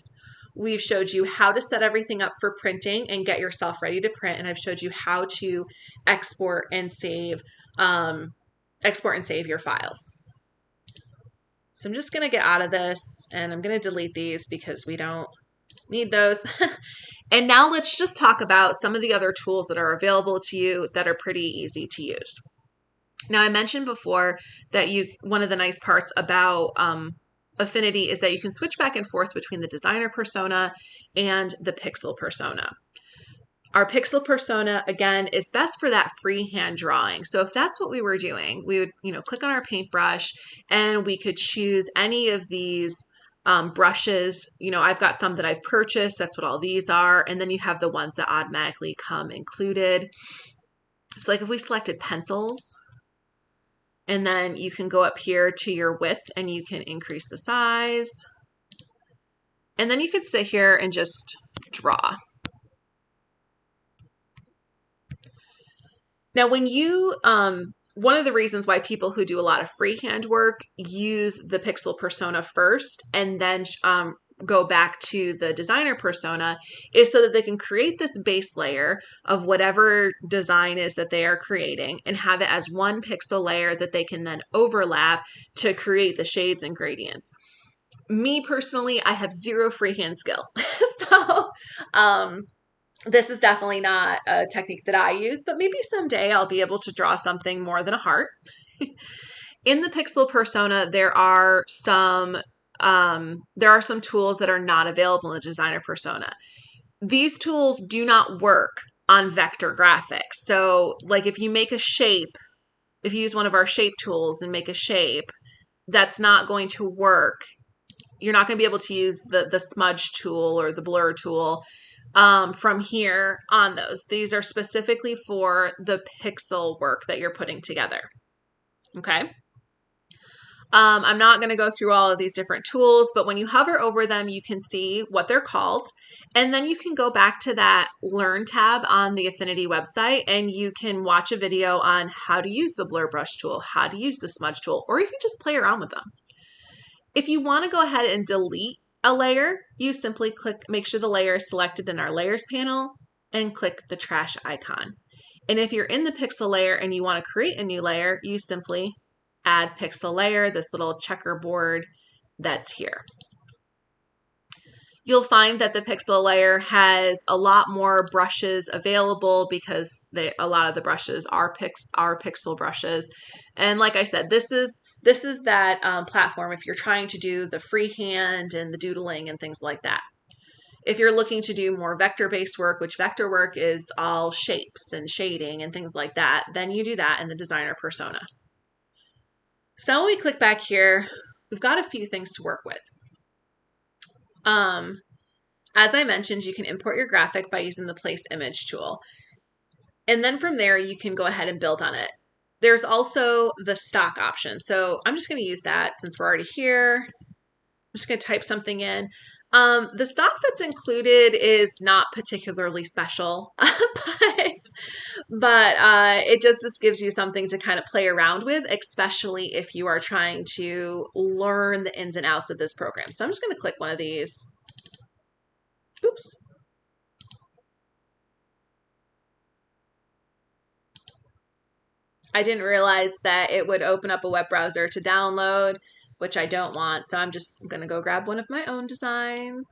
We've showed you how to set everything up for printing and get yourself ready to print, and I've showed you how to export and save your files. So I'm just going to get out of this and I'm going to delete these because we don't need those. And now let's just talk about some of the other tools that are available to you that are pretty easy to use. Now I mentioned before that one of the nice parts about Affinity is that you can switch back and forth between the designer persona and the pixel persona. Our pixel persona, again, is best for that freehand drawing. So if that's what we were doing, we would, click on our paintbrush and we could choose any of these brushes. I've got some that I've purchased. That's what all these are. And then you have the ones that automatically come included. So like if we selected pencils, and then you can go up here to your width and you can increase the size. And then you could sit here and just draw. Now, when you, one of the reasons why people who do a lot of freehand work use the pixel persona first and then go back to the designer persona is so that they can create this base layer of whatever design is that they are creating and have it as one pixel layer that they can then overlap to create the shades and gradients. Me personally, I have zero freehand skill. So this is definitely not a technique that I use, but maybe someday I'll be able to draw something more than a heart. In the pixel persona, there are some there are some tools that are not available in the designer persona. These tools do not work on vector graphics. So like if you make a shape, if you use one of our shape tools and make a shape, that's not going to work. You're not going to be able to use the smudge tool or the blur tool from here on those. These are specifically for the pixel work that you're putting together. Okay. I'm not going to go through all of these different tools, but when you hover over them, you can see what they're called. And then you can go back to that Learn tab on the Affinity website and you can watch a video on how to use the blur brush tool, how to use the smudge tool, or you can just play around with them. If you want to go ahead and delete a layer, you simply click, make sure the layer is selected in our layers panel and click the trash icon. And if you're in the pixel layer and you want to create a new layer, you simply add pixel layer, this little checkerboard that's here. You'll find that the pixel layer has a lot more brushes available because a lot of the brushes are pixel brushes. And like I said, this is that platform if you're trying to do the freehand and the doodling and things like that. If you're looking to do more vector-based work, which vector work is all shapes and shading and things like that, then you do that in the designer persona. So when we click back here, we've got a few things to work with. As I mentioned, you can import your graphic by using the place image tool. And then from there, you can go ahead and build on it. There's also the stock option. So I'm just going to use that since we're already here. I'm just going to type something in. The stock that's included is not particularly special, but it just gives you something to kind of play around with, especially if you are trying to learn the ins and outs of this program. So I'm just going to click one of these. Oops. I didn't realize that it would open up a web browser to download, which I don't want. So I'm just going to go grab one of my own designs.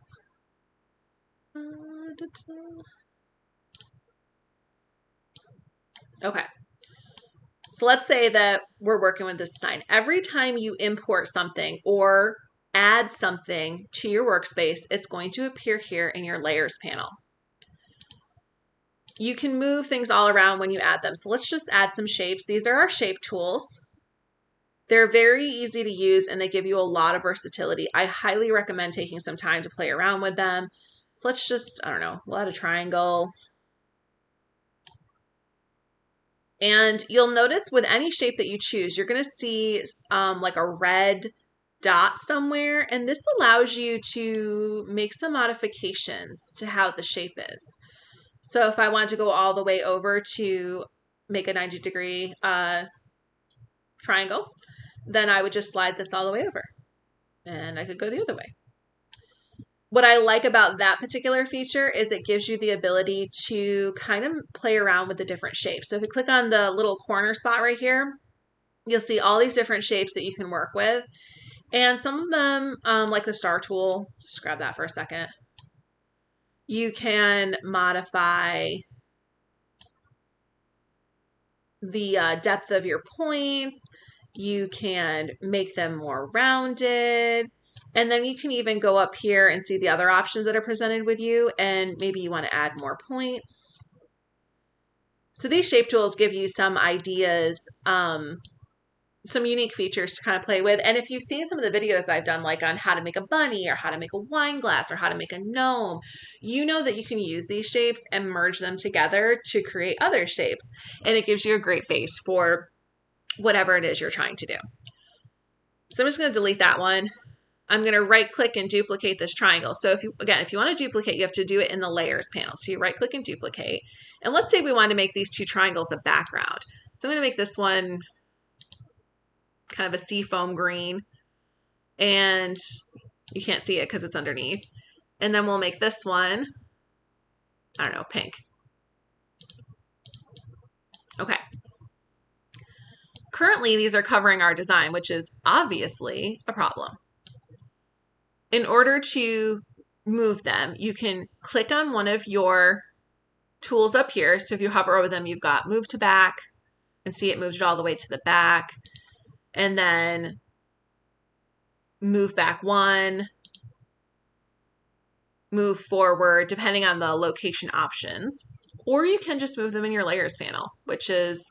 Okay. So let's say that we're working with this design. Every time you import something or add something to your workspace, it's going to appear here in your layers panel. You can move things all around when you add them. So let's just add some shapes. These are our shape tools. They're very easy to use and they give you a lot of versatility. I highly recommend taking some time to play around with them. So let's just, I don't know, we'll add a triangle. And you'll notice with any shape that you choose, you're going to see like a red dot somewhere. And this allows you to make some modifications to how the shape is. So if I wanted to go all the way over to make a 90-degree triangle, then I would just slide this all the way over and I could go the other way. What I like about that particular feature is it gives you the ability to kind of play around with the different shapes. So if we click on the little corner spot right here, you'll see all these different shapes that you can work with. And some of them, like the star tool, just grab that for a second. You can modify the depth of your points. You can make them more rounded. And then you can even go up here and see the other options that are presented with you. And maybe you want to add more points. So these shape tools give you some ideas, some unique features to kind of play with. And if you've seen some of the videos I've done, like on how to make a bunny or how to make a wine glass or how to make a gnome, you know that you can use these shapes and merge them together to create other shapes. And it gives you a great base for whatever it is you're trying to do. So I'm just going to delete that one. I'm going to right click and duplicate this triangle. So if you want to duplicate, you have to do it in the layers panel. So you right click and duplicate. And let's say we want to make these two triangles a background. So I'm going to make this one kind of a seafoam green, and you can't see it because it's underneath. And then we'll make this one, I don't know, pink. Okay. Currently, these are covering our design, which is obviously a problem. In order to move them, you can click on one of your tools up here. So if you hover over them, you've got move to back, and see it moves it all the way to the back. And then move back one, move forward, depending on the location options. Or you can just move them in your layers panel, which is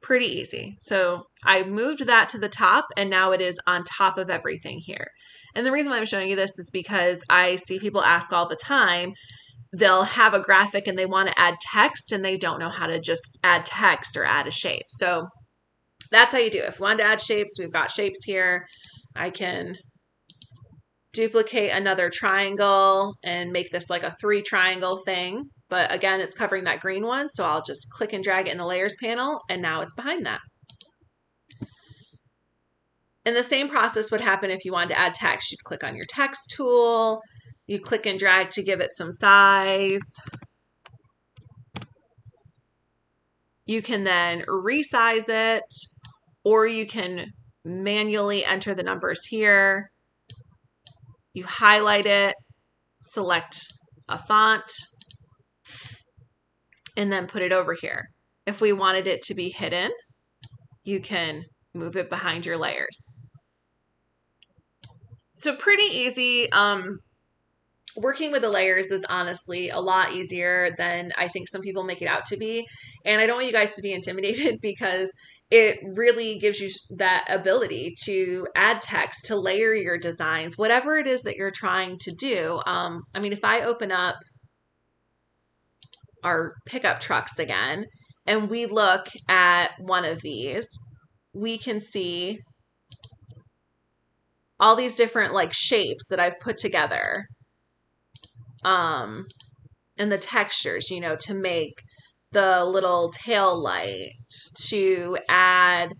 pretty easy. So I moved that to the top and now it is on top of everything here. And the reason why I'm showing you this is because I see people ask all the time, they'll have a graphic and they want to add text and they don't know how to just add text or add a shape. So that's how you do it. If you want to add shapes, we've got shapes here. I can duplicate another triangle and make this like a 3 triangle thing. But again, it's covering that green one. So I'll just click and drag it in the layers panel and now it's behind that. And the same process would happen if you wanted to add text. You'd click on your text tool, you click and drag to give it some size. You can then resize it, or you can manually enter the numbers here. You highlight it, select a font, and then put it over here. If we wanted it to be hidden, you can move it behind your layers. So pretty easy. Working with the layers is honestly a lot easier than I think some people make it out to be. And I don't want you guys to be intimidated because it really gives you that ability to add text, to layer your designs, whatever it is that you're trying to do. I mean, if I open up our pickup trucks again and we look at one of these, we can see all these different like shapes that I've put together. And the textures, you know, to make the little tail light, to add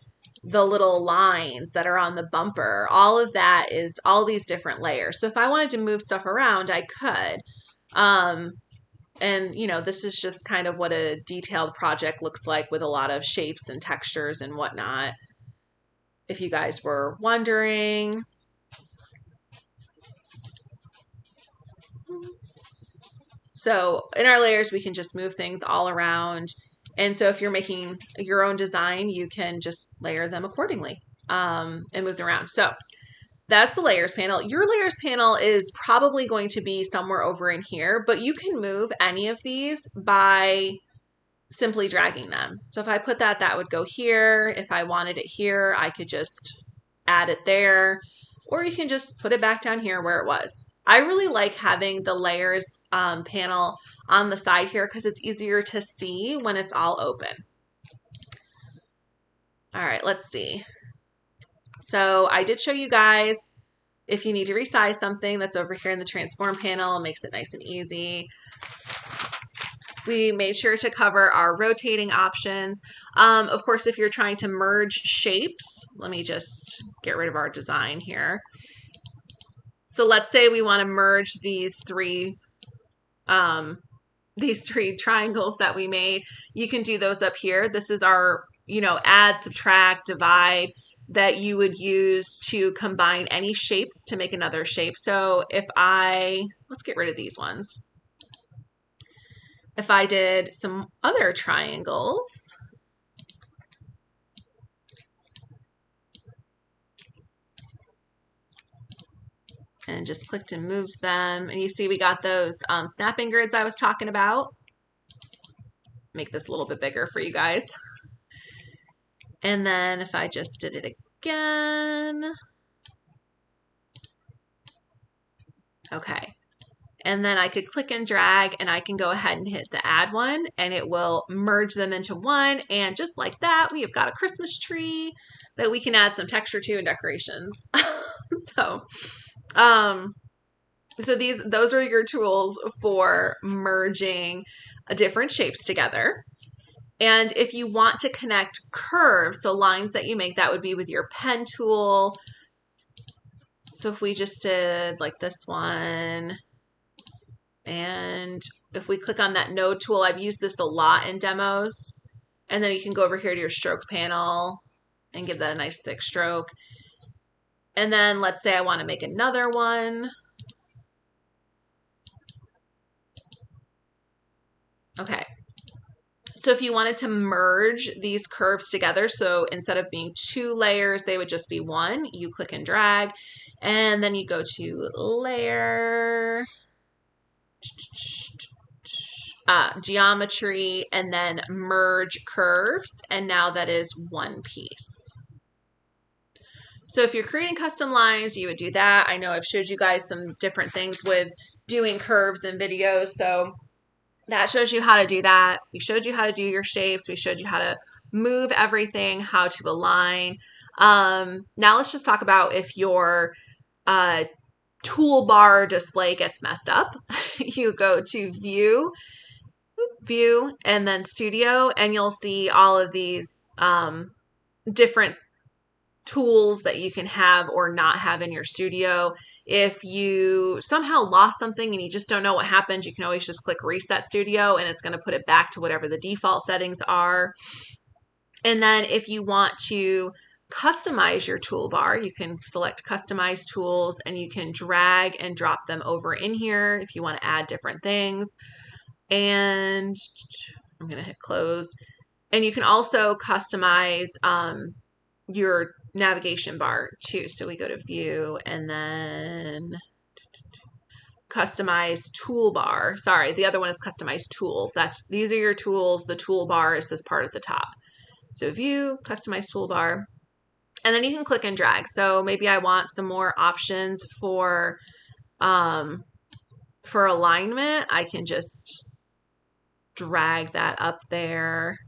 the little lines that are on the bumper. All of that is all these different layers. So if I wanted to move stuff around, I could. And, you know, this is just kind of what a detailed project looks like with a lot of shapes and textures and whatnot. If you guys were wondering. So in our layers, we can just move things all around. And so if you're making your own design, you can just layer them accordingly and move them around. So that's the layers panel. Your layers panel is probably going to be somewhere over in here, but you can move any of these by simply dragging them. So if I put that, that would go here. If I wanted it here, I could just add it there, or you can just put it back down here where it was. I really like having the layers panel on the side here because it's easier to see when it's all open. All right, let's see. So I did show you guys if you need to resize something, that's over here in the transform panel. It makes it nice and easy. We made sure to cover our rotating options. Of course, if you're trying to merge shapes, let me just get rid of our design here. So let's say we want to merge these three triangles that we made. You can do those up here. This is our, you know, add, subtract, divide that you would use to combine any shapes to make another shape. So if let's get rid of these ones. If I did some other triangles, and just clicked and moved them, and you see we got those snapping grids I was talking about. Make this a little bit bigger for you guys. And then if I just did it again, okay. And then I could click and drag and I can go ahead and hit the add one and it will merge them into one. And just like that, we have got a Christmas tree that we can add some texture to and decorations. Those are your tools for merging different shapes together. And if you want to connect curves, so lines that you make, that would be with your pen tool. So if we just did like this one, and if we click on that node tool, I've used this a lot in demos. And then you can go over here to your stroke panel and give that a nice thick stroke. And then let's say I want to make another one. Okay. So if you wanted to merge these curves together, so instead of being 2 layers, they would just be 1, you click and drag, and then you go to layer, geometry, and then merge curves, and now that is 1 piece. So if you're creating custom lines, you would do that. I know I've showed you guys some different things with doing curves in videos, so that shows you how to do that. We showed you how to do your shapes. We showed you how to move everything, how to align. Now let's just talk about if your toolbar display gets messed up. You go to view, and then studio, and you'll see all of these different tools that you can have or not have in your studio. If you somehow lost something and you just don't know what happened, you can always just click reset studio and it's going to put it back to whatever the default settings are. And then if you want to customize your toolbar, you can select customize tools and you can drag and drop them over in here if you want to add different things. And I'm going to hit close. And you can also customize your navigation bar too. So we go to view and then customize toolbar. Sorry, the other one is customize tools. These are your tools. The toolbar is this part at the top. So view, customize toolbar, and then you can click and drag. So maybe I want some more options for alignment. I can just drag that up there.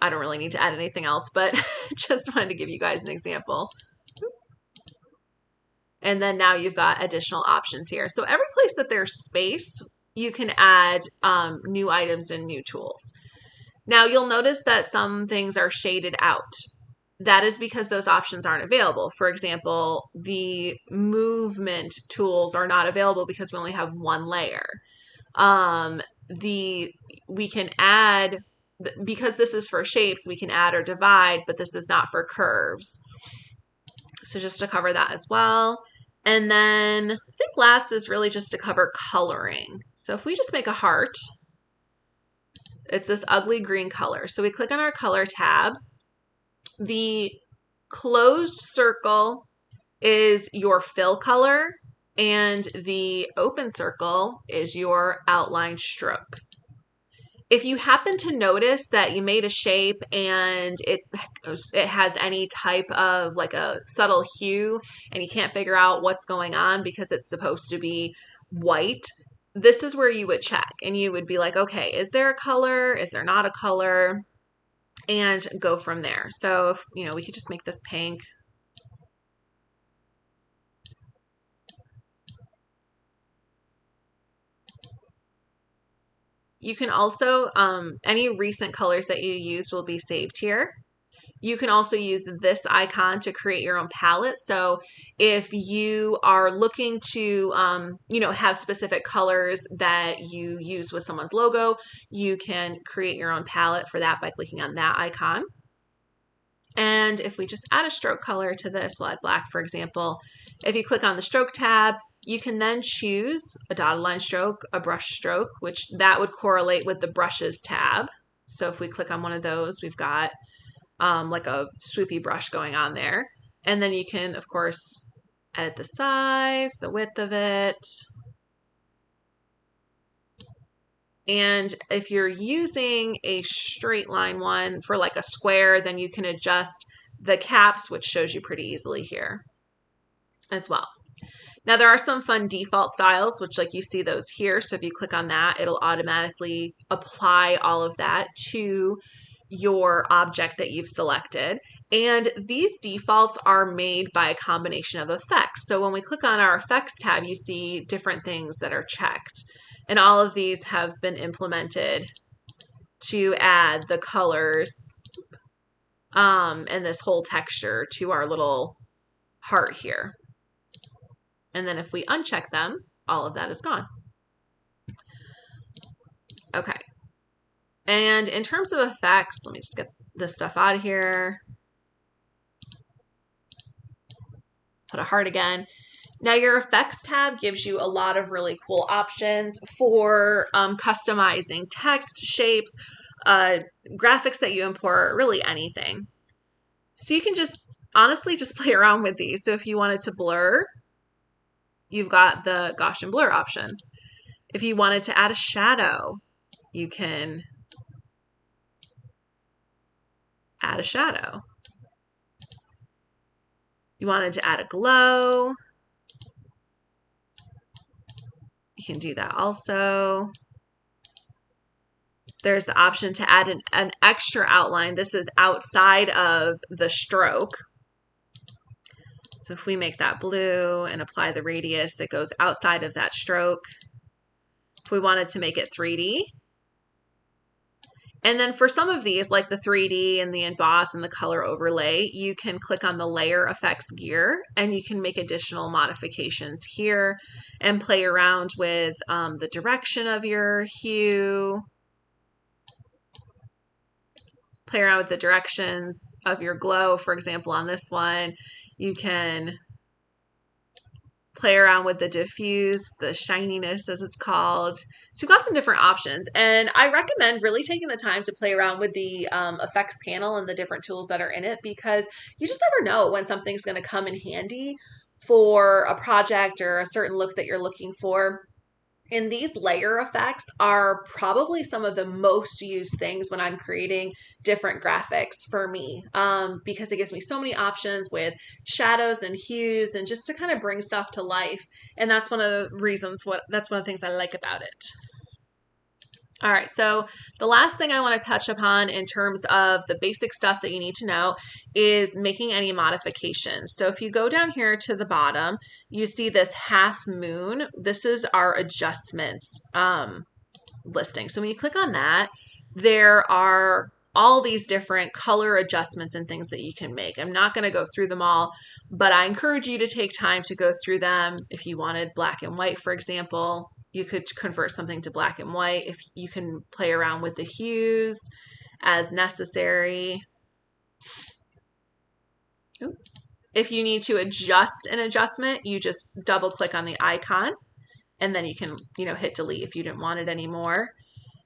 I don't really need to add anything else, but just wanted to give you guys an example. And then now you've got additional options here. So every place that there's space, you can add new items and new tools. Now you'll notice that some things are shaded out. That is because those options aren't available. For example, the movement tools are not available because we only have 1 layer. We can add, because this is for shapes, we can add or divide, but this is not for curves. So just to cover that as well. And then I think last is really just to cover coloring. So if we just make a heart, it's this ugly green color. So we click on our color tab. The closed circle is your fill color, and the open circle is your outline stroke. If you happen to notice that you made a shape and it has any type of like a subtle hue and you can't figure out what's going on because it's supposed to be white, this is where you would check and you would be like, okay, is there a color? Is there not a color? And go from there. So, we could just make this pink. You can also, any recent colors that you used will be saved here. You can also use this icon to create your own palette. So if you are looking to, have specific colors that you use with someone's logo, you can create your own palette for that by clicking on that icon. And if we just add a stroke color to this, we'll add black, for example. If you click on the stroke tab, you can then choose a dotted line stroke, a brush stroke, which that would correlate with the brushes tab. So if we click on one of those, we've got like a swoopy brush going on there. And then you can, of course, edit the size, the width of it. And if you're using a straight line one for like a square, then you can adjust the caps, which shows you pretty easily here as well. Now there are some fun default styles, which like you see those here. So if you click on that, it'll automatically apply all of that to your object that you've selected. And these defaults are made by a combination of effects. So when we click on our effects tab, you see different things that are checked. And all of these have been implemented to add the colors and this whole texture to our little heart here. And then if we uncheck them, all of that is gone. Okay. And in terms of effects, let me just get this stuff out of here. Put a heart again. Now your effects tab gives you a lot of really cool options for customizing text, shapes, graphics that you import, really anything. So you can just honestly just play around with these. So if you wanted to blur, you've got the Gaussian blur option. If you wanted to add a shadow, you can add a shadow. You wanted to add a glow, you can do that also. There's the option to add an extra outline. This is outside of the stroke. So if we make that blue and apply the radius, it goes outside of that stroke. If we wanted to make it 3D. And then for some of these, like the 3D and the emboss and the color overlay, you can click on the layer effects gear and you can make additional modifications here and play around with the direction of your hue. Play around with the directions of your glow. For example, on this one, you can play around with the diffuse, the shininess as it's called. So you've got some different options, and I recommend really taking the time to play around with the effects panel and the different tools that are in it, because you just never know when something's going to come in handy for a project or a certain look that you're looking for. And these layer effects are probably some of the most used things when I'm creating different graphics for me, because it gives me so many options with shadows and hues and just to kind of bring stuff to life. And that's one of the reasons, that's one of the things I like about it. All right, so the last thing I want to touch upon in terms of the basic stuff that you need to know is making any modifications. So if you go down here to the bottom, you see this half moon. This is our adjustments listing. So when you click on that, there are all these different color adjustments and things that you can make. I'm not going to go through them all, but I encourage you to take time to go through them. If you wanted black and white, for example, you could convert something to black and white. If you can play around with the hues as necessary. Ooh. If you need to adjust an adjustment, you just double click on the icon and then you can, hit delete if you didn't want it anymore.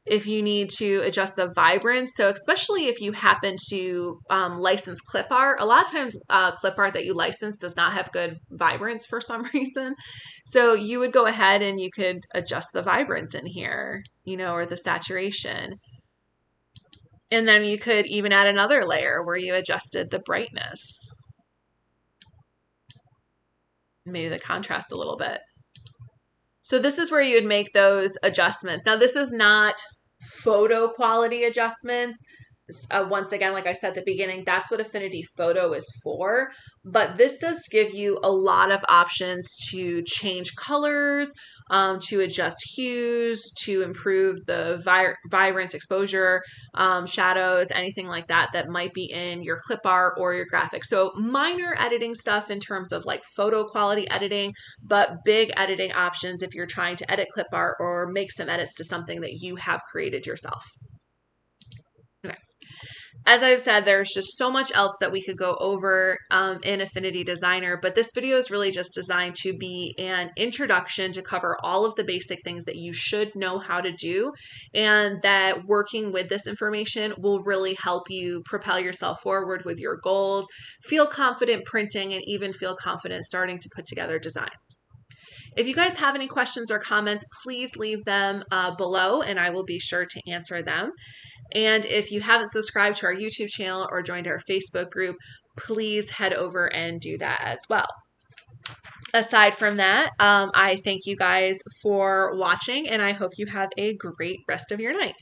If you need to adjust the vibrance, so especially if you happen to license clip art, a lot of times clip art that you license does not have good vibrance for some reason. So you would go ahead and you could adjust the vibrance in here, or the saturation. And then you could even add another layer where you adjusted the brightness. Maybe the contrast a little bit. So this is where you would make those adjustments. Now, this is not photo quality adjustments. Once again, like I said at the beginning, that's what Affinity Photo is for. But this does give you a lot of options to change colors, to adjust hues, to improve the vibrance, exposure, shadows, anything like that might be in your clip art or your graphics. So minor editing stuff in terms of like photo quality editing, but big editing options if you're trying to edit clip art or make some edits to something that you have created yourself. Okay. As I've said, there's just so much else that we could go over in Affinity Designer, but this video is really just designed to be an introduction to cover all of the basic things that you should know how to do, and that working with this information will really help you propel yourself forward with your goals, feel confident printing, and even feel confident starting to put together designs. If you guys have any questions or comments, please leave them below and I will be sure to answer them. And if you haven't subscribed to our YouTube channel or joined our Facebook group, please head over and do that as well. Aside from that, I thank you guys for watching and I hope you have a great rest of your night.